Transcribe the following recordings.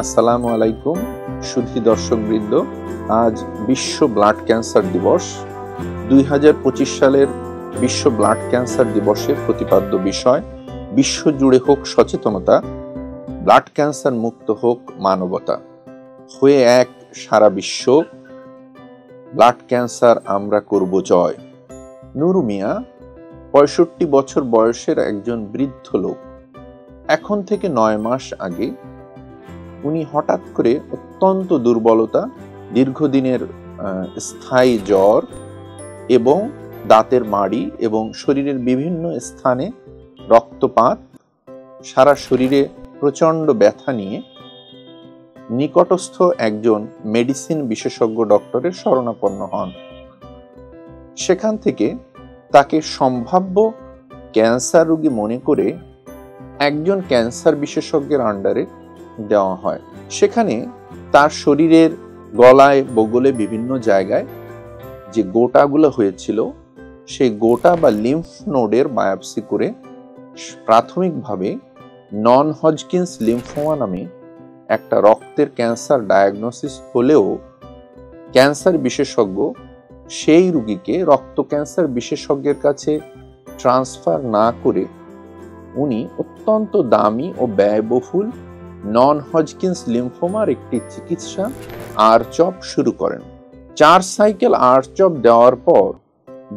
আসসালামু আলাইকুম সুধী দর্শকবৃন্দ। আজ বিশ্ব ব্লাড ক্যান্সার দিবস। 2025 সালের বিশ্ব ব্লাড ক্যান্সার দিবসের প্রতিপাদ্য বিষয় বিশ্বজুড়ে হোক সচেতনতা, ব্লাড ক্যান্সার মুক্ত হোক মানবতা। হয়ে এক সারা বিশ্ব, ব্লাড ক্যান্সার আমরা করব জয়। নুরু মিয়া 65 বছর বয়সের একজন বৃদ্ধ লোক। এখন থেকে 9 মাস আগে উনি হঠাৎ করে অত্যন্ত দুর্বলতা, দীর্ঘদিনের স্থায়ী জ্বর এবং দাঁতের মাড়ি এবং শরীরের বিভিন্ন স্থানে রক্তপাত, সারা শরীরে প্রচণ্ড ব্যথা নিয়ে নিকটস্থ একজন মেডিসিন বিশেষজ্ঞ ডক্টরের শরণাপন্ন হন। সেখান থেকে তাকে সম্ভাব্য ক্যান্সার রোগী মনে করে একজন ক্যান্সার বিশেষজ্ঞের আন্ডারে দেওয়া হয়। সেখানে তার শরীরের গলায়, বগলে বিভিন্ন জায়গায় যে গোটাগুলো হয়েছিল সেই গোটা বা লিম্ফ নোডের বায়োপসি করে প্রাথমিকভাবে নন হজকিন্স লিম্ফোমা নামে একটা রক্তের ক্যান্সার ডায়াগনোসিস হলেও ক্যান্সার বিশেষজ্ঞ সেই রোগীকে রক্ত ক্যান্সার বিশেষজ্ঞের কাছে ট্রান্সফার না করে উনি অত্যন্ত দামি ও ব্যয়বহুল নন হজকিন্স লিম্ফোমার একটি চিকিৎসা আরচপ শুরু করেন। 4 সাইকেল আরচপ দেওয়ার পর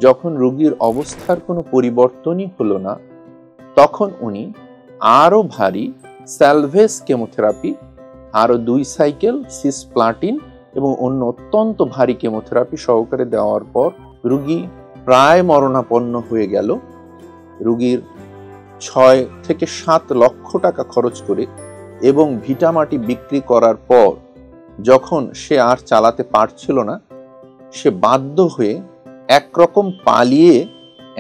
যখন রোগীর অবস্থার কোনো পরিবর্তনই হলো না, তখন উনি আরো ভারী স্যালভেজ কেমোথেরাপি, আরো 2 সাইকেল সিসপ্লাটিন এবং অন্য অত্যন্ত ভারী কেমোথেরাপি সহকারে দেওয়ার পর রোগী প্রায় মরণাপন্ন হয়ে গেল। রোগীর 6 থেকে 7 লক্ষ টাকা খরচ করে এবং ভিটামাটি বিক্রি করার পর যখন সে আর চালাতে পারছিল না, সে বাধ্য হয়ে একরকম পালিয়ে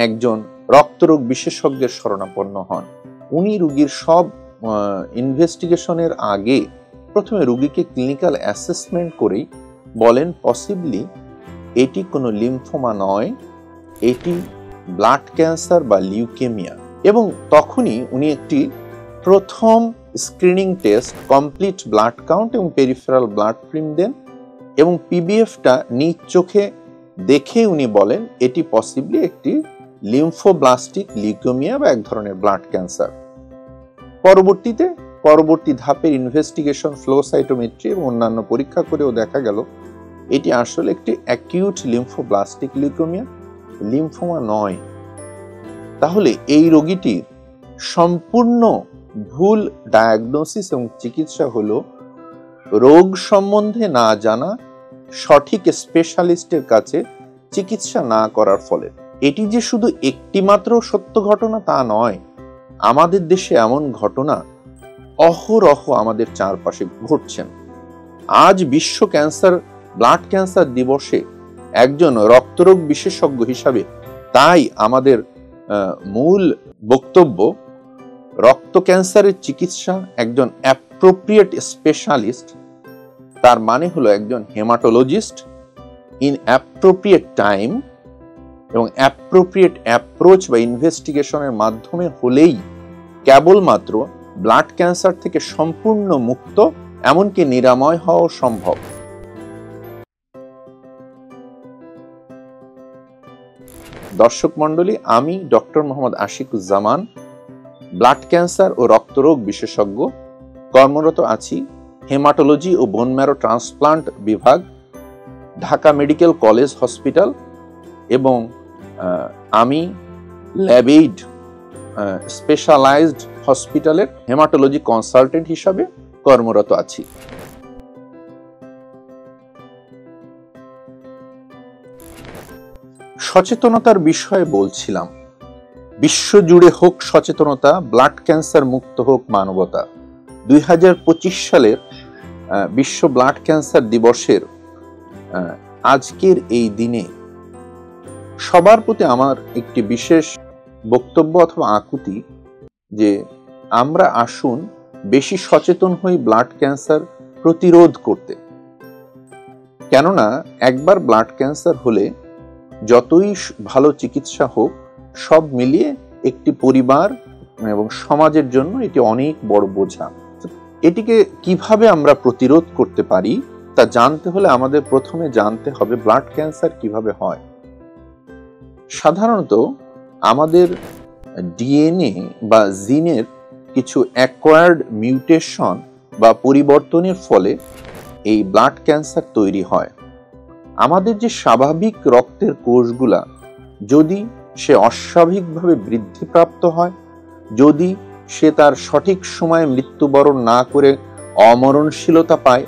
একজন রক্তরোগ বিশেষজ্ঞের শরণাপন্ন হন। উনি রোগীর সব ইনভেস্টিগেশনের আগে প্রথমে রোগীকে ক্লিনিক্যাল অ্যাসেসমেন্ট করেই বলেন পসিবলি এটি কোনো লিম্ফোমা নয়, এটি ব্লাড ক্যান্সার বা লিউকেমিয়া। এবং তখনই উনি একটি প্রথম screening test, complete blood count এবং পেরিফেরাল ব্লাড ফিল্ম দেন এবং পিবিএফটা নিজ চোখে দেখে উনি বলেন এটি পসিবলি একটি লিম্ফোব্লাস্টিক লিউকেমিয়া বা এক ধরনের ব্লাড ক্যান্সার। পরবর্তী ধাপের ইনভেস্টিগেশন, ফ্লো সাইটোমেট্রি এবং অন্যান্য পরীক্ষা করেও দেখা গেল এটি আসলে একটি অ্যাকিউট লিম্ফোব্লাস্টিক লিউকেমিয়া, লিম্ফোমা নয়। তাহলে এই রোগীটির সম্পূর্ণ ভুল ডায়াগনোসিস এবং চিকিৎসা হলো রোগ সম্বন্ধে না জানা, সঠিক স্পেশালিস্টের কাছে চিকিৎসা না করার ফলে। এটি যে শুধু একটি মাত্র সত্য ঘটনা তা নয়, আমাদের দেশে এমন ঘটনা অহরহ আমাদের চারপাশে ঘটছেন। আজ বিশ্ব ব্লাড ক্যান্সার দিবসে একজন রক্তরোগ বিশেষজ্ঞ হিসাবে তাই আমাদের মূল বক্তব্য, রক্ত ক্যান্সারের চিকিৎসা একজন অ্যাপ্রোপ্রিয়েট স্পেশালিস্ট, তার মানে হলো একজন হেমাটোলজিস্ট ইন অ্যাপ্রোপ্রিয়েট টাইম এবং অ্যাপ্রোপ্রিয়েট অ্যাপ্রোচ বা ইনভেস্টিগেশনের মাধ্যমে হলেই কেবলমাত্র ব্লাড ক্যান্সার থেকে সম্পূর্ণ মুক্ত, এমনকি নিরাময় হওয়া সম্ভব। দর্শক মণ্ডলী, আমি doctor Mohammad Ashikuzzaman, blood cancer ও রক্তরোগ বিশেষজ্ঞ, কর্মরত আছি হেমাটোলজি ও বোন ম্যারো ট্রান্সপ্লান্ট বিভাগ, ঢাকা মেডিকেল কলেজ হসপিটাল এবং আমি ল্যাবেইড স্পেশালাইজড হসপিটালের হেমাটোলজি কনসালটেন্ট হিসাবে কর্মরত আছি। সচেতনতার বিষয়ে বলছিলাম। বিশ্বজুড়ে হোক সচেতনতা, ব্লাড ক্যান্সার মুক্ত হোক মানবতা। 2025 সালের বিশ্ব ব্লাড ক্যান্সার দিবসের আজকের এই দিনে সবার প্রতি আমার একটি বিশেষ বক্তব্য অথবা আকুতি যে আমরা আসুন বেশি সচেতন হই ব্লাড ক্যান্সার প্রতিরোধ করতে। কেননা একবার ব্লাড ক্যান্সার হলে যতই ভালো চিকিৎসা হোক, সব মিলিয়ে একটি পরিবার এবং সমাজের জন্য এটি অনেক বড় বোঝা। এটিকে কিভাবে আমরা প্রতিরোধ করতে পারি তা জানতে হলে আমাদের প্রথমে জানতে হবে ব্লাড ক্যান্সার কিভাবে হয়। সাধারণত আমাদের ডিএনএ বা জিনের কিছু অ্যাকোয়ার্ড মিউটেশন বা পরিবর্তনের ফলে এই ব্লাড ক্যান্সার তৈরি হয়। আমাদের যে স্বাভাবিক রক্তের কোষগুলা যদি সে অস্বাভাবিকভাবে বৃদ্ধিপ্রাপ্ত হয়, যদি সে তার সঠিক সময়ে মৃত্যুবরণ না করে অমরণশীলতা পায়,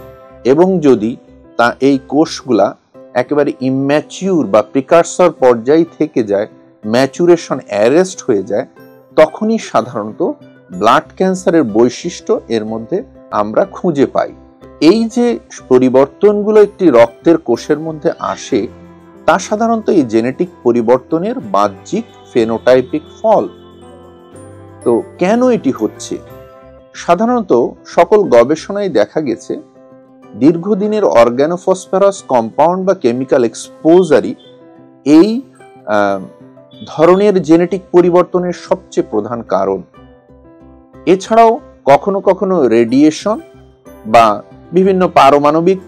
এবং যদি তা এই কোষগুলা একেবারে ইম্যাচিউর বা প্রিকারসর পর্যায়ে থেকে যায়, ম্যাচুরেশন অ্যারেস্ট হয়ে যায়, তখনই সাধারণত ব্লাড ক্যান্সারের বৈশিষ্ট্য এর মধ্যে আমরা খুঁজে পাই। এই যে পরিবর্তনগুলো একটি রক্তের কোষের মধ্যে আসে তা সাধারণত এই জেনেটিক পরিবর্তনের বাহ্যিক ফেনোটাইপিক ফল। তো কেন এটি হচ্ছে? সাধারণত সকল গবেষণায় দেখা গেছে দীর্ঘদিনের অর্গানোফসফরাস কম্পাউন্ড বা কেমিক্যাল এক্সপোজারই এই ধরনের জেনেটিক পরিবর্তনের সবচেয়ে প্রধান কারণ। এছাড়াও কখনো কখনো রেডিয়েশন বা বিভিন্ন পারমাণবিক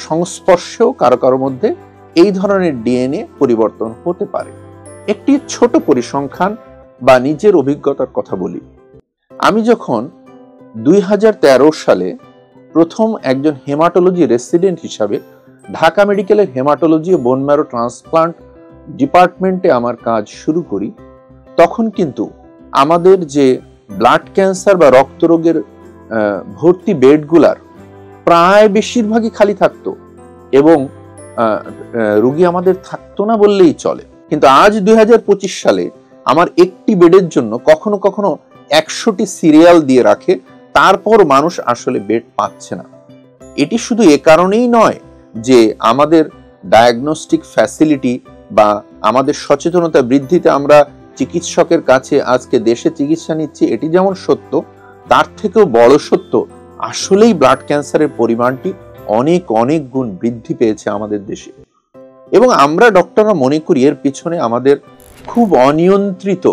সংস্পর্শেও কারো কারো মধ্যে এই ধরনের ডিএনএ পরিবর্তন হতে পারে। একটি ছোট পরিসংখ্যান বা নিজের অভিজ্ঞতার কথা বলি। আমি যখন 2013 সালে প্রথম একজন হেমাটোলজি রেসিডেন্ট হিসাবে ঢাকা মেডিকেলের হেমাটোলজি ও বোন ম্যারো ট্রান্সপ্লান্ট ডিপার্টমেন্টে আমার কাজ শুরু করি, তখন কিন্তু আমাদের যে ব্লাড ক্যান্সার বা রক্তরোগের ভর্তি বেডগুলার প্রায় বেশিরভাগই খালি থাকতো এবং রোগী আমাদের থাকতো না বললেই চলে। কিন্তু আজ 2025 সালে আমার একটি বেডের জন্য কখনো কখনো 100টি সিরিয়াল দিয়ে রাখে, তারপর মানুষ আসলে বেড পাচ্ছে না। এটি শুধু এ কারণেই নয় যে আমাদের ডায়াগনস্টিক ফ্যাসিলিটি বা আমাদের সচেতনতা বৃদ্ধিতে আমরা চিকিৎসকের কাছে আজকে দেশে চিকিৎসা নিচ্ছি, এটি যেমন সত্য, তার থেকেও বড় সত্য আসলেই ব্লাড ক্যান্সারের পরিমাণটি অনেক অনেক গুণ বৃদ্ধি পেয়েছে আমাদের দেশে। এবং আমরা ডক্টররা মনে করি এর পিছনে আমাদের খুব অনিয়ন্ত্রিত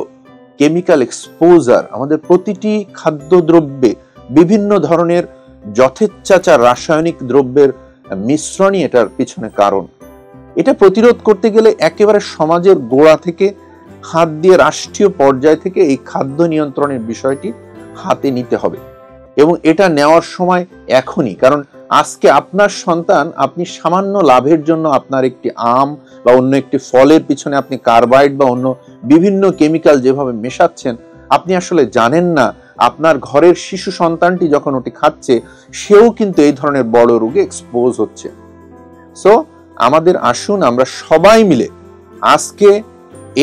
কেমিক্যাল এক্সপোজার, আমাদের প্রতিটি খাদ্যদ্রব্যে বিভিন্ন ধরনের যথেচ্ছাচার রাসায়নিক দ্রব্যের মিশ্রণই এটার পিছনে কারণ। এটা প্রতিরোধ করতে গেলে একেবারে সমাজের গোড়া থেকে হাত দিয়ে রাষ্ট্রীয় পর্যায় থেকে এই খাদ্য নিয়ন্ত্রণের বিষয়টি হাতে নিতে হবে, এবং এটা নেওয়ার সময় এখনই। কারণ আজকে আপনার সন্তান, আপনি সামান্য লাভের জন্য আপনার একটি আম বা অন্য একটি ফলের পিছনে আপনি কার্বাইড বা অন্য বিভিন্ন কেমিক্যাল যেভাবে মেশাচ্ছেন, আপনি আসলে জানেন না আপনার ঘরের শিশু সন্তানটি যখন ওটি খাচ্ছে সেও কিন্তু এই ধরনের বড় রোগে এক্সপোজ হচ্ছে। সো আমাদের আসুন আমরা সবাই মিলে আজকে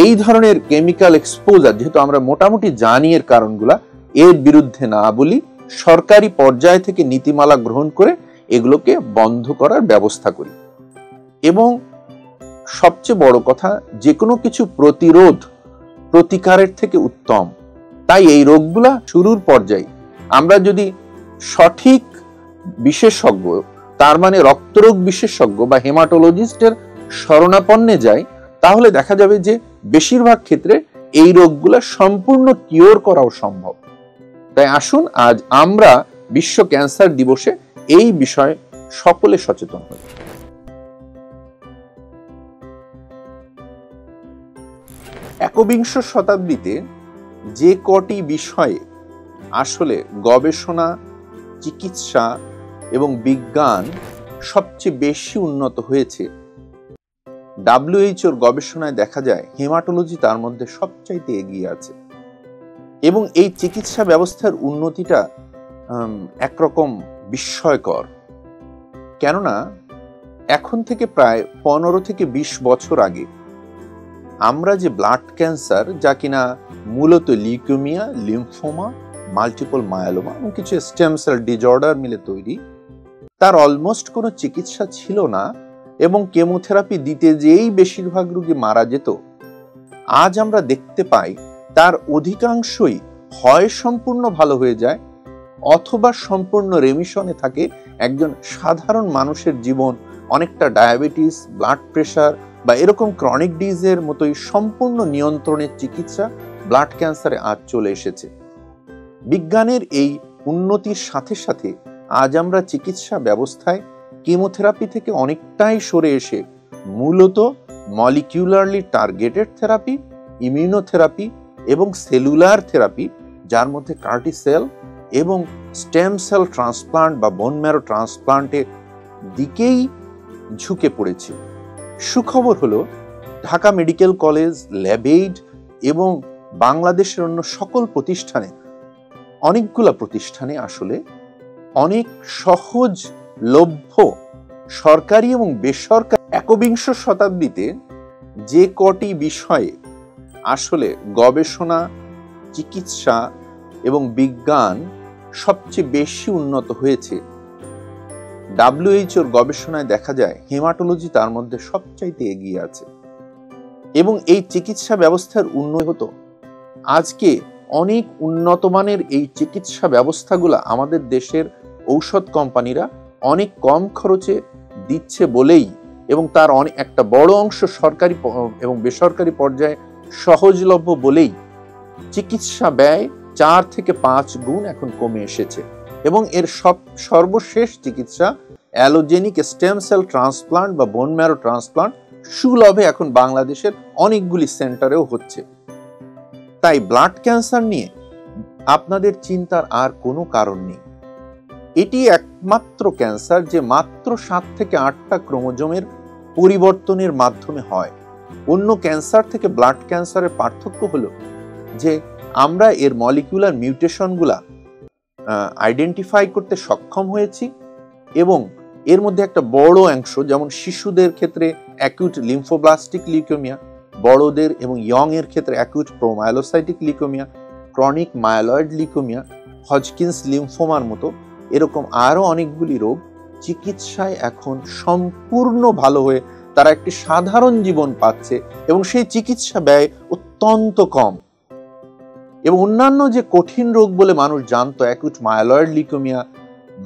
এই ধরনের কেমিক্যাল এক্সপোজার, যেহেতু আমরা মোটামুটি জানি এর কারণগুলা, এর বিরুদ্ধে না বলি, সরকারি পর্যায় থেকে নীতিমালা গ্রহণ করে এগুলোকে বন্ধ করার ব্যবস্থা করি। এবং সবচেয়ে বড় কথা, যে কোনো কিছু প্রতিরোধ প্রতিকারের থেকে উত্তম। তাই এই রোগগুলা শুরুর পর্যায়ে আমরা যদি সঠিক বিশেষজ্ঞ, তার মানে রক্তরোগ বিশেষজ্ঞ বা হেমাটোলজিস্টের শরণাপন্নে যাই, তাহলে দেখা যাবে যে বেশিরভাগ ক্ষেত্রে এই রোগগুলা সম্পূর্ণ কিওর করাও সম্ভব। তাই আসুন আজ আমরা বিশ্ব ক্যান্সার দিবসে এই বিষয়ে সকলে সচেতন হই। একবিংশ শতাব্দীতে যে কটি বিষয়ে আসলে গবেষণা, চিকিৎসা এবং বিজ্ঞান সবচেয়ে বেশি উন্নত হয়েছে, WHO গবেষণায় দেখা যায় হেমাটোলজি তার মধ্যে সবচাইতে এগিয়ে আছে। এবং এই চিকিৎসা ব্যবস্থার উন্নতিটা একরকম বিস্ময়কর। কেননা এখন থেকে প্রায় 15 থেকে 20 বছর আগে আমরা যে ব্লাড ক্যান্সার, যা কিনা মূলত লিউকেমিয়া, লিম্ফোমা, মাল্টিপল মায়োলোমা এবং কিছু স্টেম সেল ডিসঅর্ডার মিলে তৈরি, তার অলমোস্ট কোনো চিকিৎসা ছিল না এবং কেমোথেরাপি দিতে যেই বেশিরভাগ রোগী মারা যেত। আজ আমরা দেখতে পাই তার অধিকাংশই হয় সম্পূর্ণ ভালো হয়ে যায় অথবা সম্পূর্ণ রেমিশনে থাকে। একজন সাধারণ মানুষের জীবন অনেকটা ডায়াবেটিস, ব্লাড প্রেশার বা এরকম ক্রনিক ডিজিজের মতোই সম্পূর্ণ নিয়ন্ত্রণের চিকিৎসা ব্লাড ক্যান্সারে আজ চলে এসেছে। বিজ্ঞানের এই উন্নতির সাথে সাথে আজ আমরা চিকিৎসা ব্যবস্থায় কেমোথেরাপি থেকে অনেকটাই সরে এসে মূলত মলিকিউলারলি টার্গেটেড থেরাপি, ইমিউনোথেরাপি এবং সেলুলার থেরাপি, যার মধ্যে কার্টি সেল এবং স্টেম সেল ট্রান্সপ্লান্ট বা বোন ম্যারো ট্রান্সপ্লান্টের দিকেই ঝুঁকে পড়েছে। সুখবর হলো ঢাকা মেডিকেল কলেজ, ল্যাবএইড এবং বাংলাদেশের অন্য সকল প্রতিষ্ঠানে, অনেকগুলা প্রতিষ্ঠানে আসলে অনেক সহজলভ্য সরকারি এবং বেসরকারি একবিংশ শতাব্দীতে যে কটি বিষয়ে আসলে গবেষণা, চিকিৎসা এবং বিজ্ঞান সবচেয়ে বেশি উন্নত হয়েছে, WHO গবেষণায় দেখা যায় হেমাটোলজি তার মধ্যে সবচাইতে এগিয়ে আছে। এবং এই চিকিৎসা ব্যবস্থার উন্নতি হতো, আজকে অনেক উন্নত মানের এই চিকিৎসা ব্যবস্থাগুলো আমাদের দেশের ঔষধ কোম্পানিরা অনেক কম খরচে দিচ্ছে বলেই এবং তার অনেক একটা বড় অংশ সরকারি এবং বেসরকারি পর্যায়ে সহজলভ্য বলেই চিকিৎসা ব্যয় 4 থেকে 5 গুণ এখন কমে এসেছে। এবং এর সর্বশেষ চিকিৎসা অ্যালোজেনিক স্টেম সেল ট্রান্সপ্লান্ট বা বোন ম্যারো ট্রান্সপ্লান্ট সুলভে এখন বাংলাদেশের অনেকগুলি সেন্টারেও হচ্ছে। তাই ব্লাড ক্যান্সার নিয়ে আপনাদের চিন্তার আর কোনো কারণ নেই। এটি একমাত্র ক্যান্সার যে মাত্র 7 থেকে 8টা ক্রোমোজোমের পরিবর্তনের মাধ্যমে হয়। অন্য ক্যান্সার থেকে ব্লাড ক্যান্সারের পার্থক্য হলো যে আমরা এর মলিকিউলার মিউটেশনগুলা আইডেন্টিফাই করতে সক্ষম হয়েছি এবং এর মধ্যে একটা বড় অংশ, যেমন শিশুদের ক্ষেত্রে অ্যাকিউট লিম্ফোব্লাস্টিক লিউকেমিয়া, বড়দের এবং ইয়ং এর ক্ষেত্রে acute promyelocytic leukaemia, chronic myeloid leukaemia, Hodgkin's লিম্ফোমার মতো এরকম আরো অনেকগুলি রোগ চিকিৎসায় এখন সম্পূর্ণ ভালো হয়ে তারা একটি সাধারণ জীবন পাচ্ছে এবং সেই চিকিৎসা ব্যয় অত্যন্ত কম। এবং অন্যান্য যে কঠিন রোগ বলে মানুষ জানতো, acute myeloid leukaemia,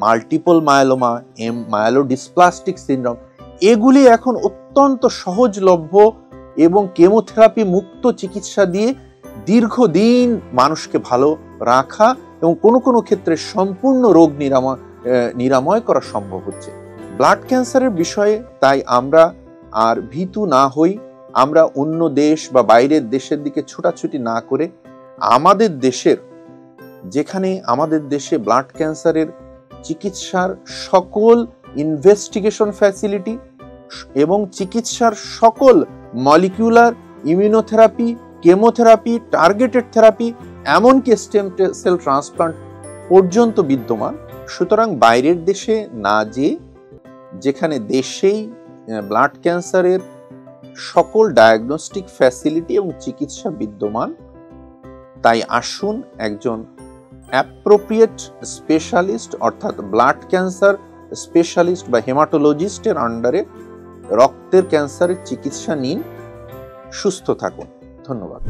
multiple myeloma, myelodysplastic syndrome, এগুলি এখন অত্যন্ত সহজলভ্য এবং কেমোথেরাপি মুক্ত চিকিৎসা দিয়ে দীর্ঘদিন মানুষকে ভালো রাখা এবং কোনো কোনো ক্ষেত্রে সম্পূর্ণ রোগ নিরাময় করা সম্ভব হচ্ছে। ব্লাড ক্যান্সারের বিষয়ে তাই আমরা আর ভীতু না হই, আমরা অন্য দেশ বা বাইরের দেশের দিকে ছোটাছুটি না করে আমাদের দেশের, যেখানে আমাদের দেশে ব্লাড ক্যান্সারের চিকিৎসার সকল ইনভেস্টিগেশন ফ্যাসিলিটি এবং চিকিৎসার সকল molecular, immunotherapy, chemotherapy, targeted therapy, এমনকি স্টেম সেল ট্রান্সপ্লান্ট পর্যন্ত বিদ্যমান। সুতরাং বাইরের দেশে না যেখানে দেশেই ব্লাড ক্যান্সারের সকল ডায়াগনস্টিক ফ্যাসিলিটি এবং চিকিৎসা বিদ্যমান, তাই আসুন একজন অ্যাপ্রোপ্রিয়েট স্পেশালিস্ট অর্থাৎ ব্লাড ক্যান্সার স্পেশালিস্ট বা হেমাটোলজিস্টের আন্ডারে রক্তের ক্যান্সারের চিকিৎসা নিন, সুস্থ থাকুন। ধন্যবাদ।